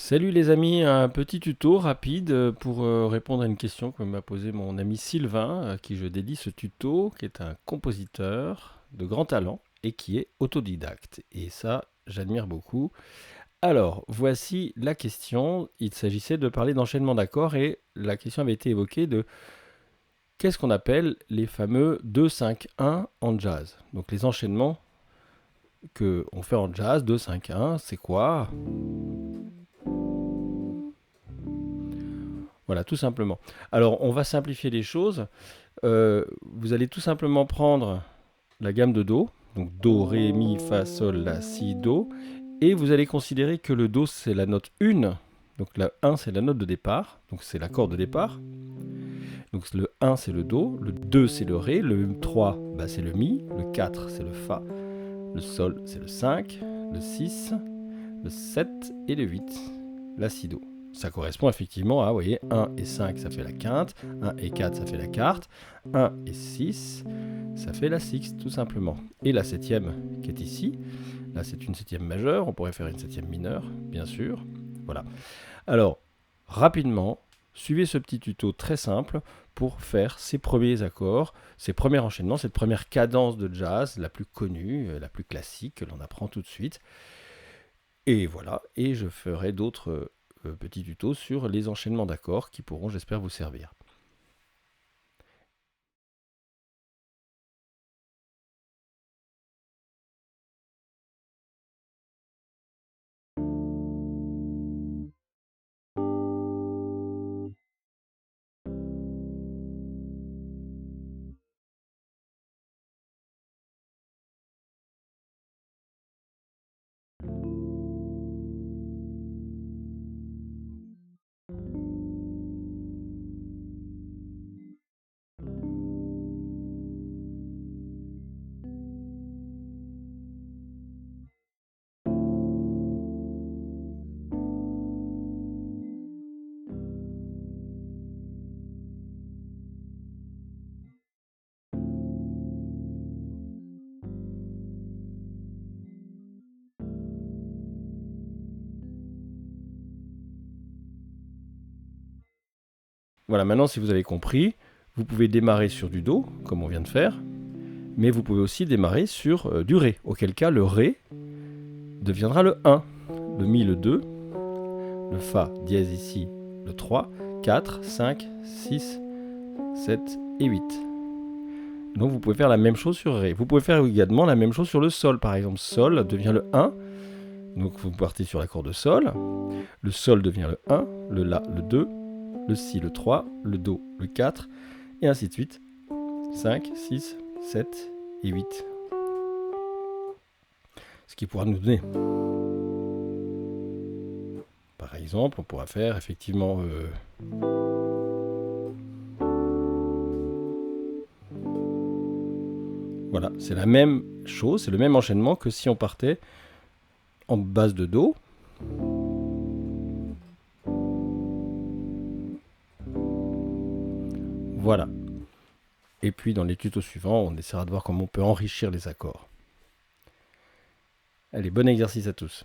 Salut les amis, un petit tuto rapide pour répondre à une question que m'a posée mon ami Sylvain, à qui je dédie ce tuto, qui est un compositeur de grand talent et qui est autodidacte. Et ça, j'admire beaucoup. Alors, voici la question. Il s'agissait de parler d'enchaînement d'accords et la question avait été évoquée de qu'est-ce qu'on appelle les fameux 2-5-1 en jazz. Donc les enchaînements que on fait en jazz, 2-5-1, c'est quoi? Voilà, tout simplement. Alors, on va simplifier les choses. Vous allez tout simplement prendre la gamme de Do, donc Do, Ré, Mi, Fa, Sol, La, Si, Do, et vous allez considérer que le Do, c'est la note 1, donc la 1, c'est la note de départ, donc c'est l'accord de départ. Donc le 1, c'est le Do, le 2, c'est le Ré, le 3, bah, c'est le Mi, le 4, c'est le Fa, le Sol, c'est le 5, le 6, le 7 et le 8, La, Si, Do. Ça correspond effectivement à, vous voyez, 1 et 5, ça fait la quinte, 1 et 4, ça fait la quarte, 1 et 6, ça fait la sixte, tout simplement. Et la septième qui est ici, là c'est une septième majeure, on pourrait faire une septième mineure, bien sûr. Voilà. Alors, rapidement, suivez ce petit tuto très simple pour faire ces premiers accords, ces premiers enchaînements, cette première cadence de jazz, la plus connue, la plus classique, que l'on apprend tout de suite. Et voilà, et je ferai d'autres petits tutos sur les enchaînements d'accords qui pourront, j'espère, vous servir. Voilà, maintenant si vous avez compris, vous pouvez démarrer sur du Do, comme on vient de faire, mais vous pouvez aussi démarrer sur du Ré, auquel cas le Ré deviendra le 1, le Mi le 2, le Fa dièse ici le 3, 4, 5, 6, 7 et 8. Donc vous pouvez faire la même chose sur Ré. Vous pouvez faire également la même chose sur le Sol, par exemple. Sol devient le 1, donc vous partez sur l'accord de Sol, le Sol devient le 1, le La le 2, le Si le 3, le Do le 4, et ainsi de suite. 5, 6, 7 et 8. Ce qui pourra nous donner. Par exemple, on pourra faire effectivement... Voilà, c'est la même chose, c'est le même enchaînement que si on partait en base de Do. Voilà. Et puis dans les tutos suivants, on essaiera de voir comment on peut enrichir les accords. Allez, bon exercice à tous.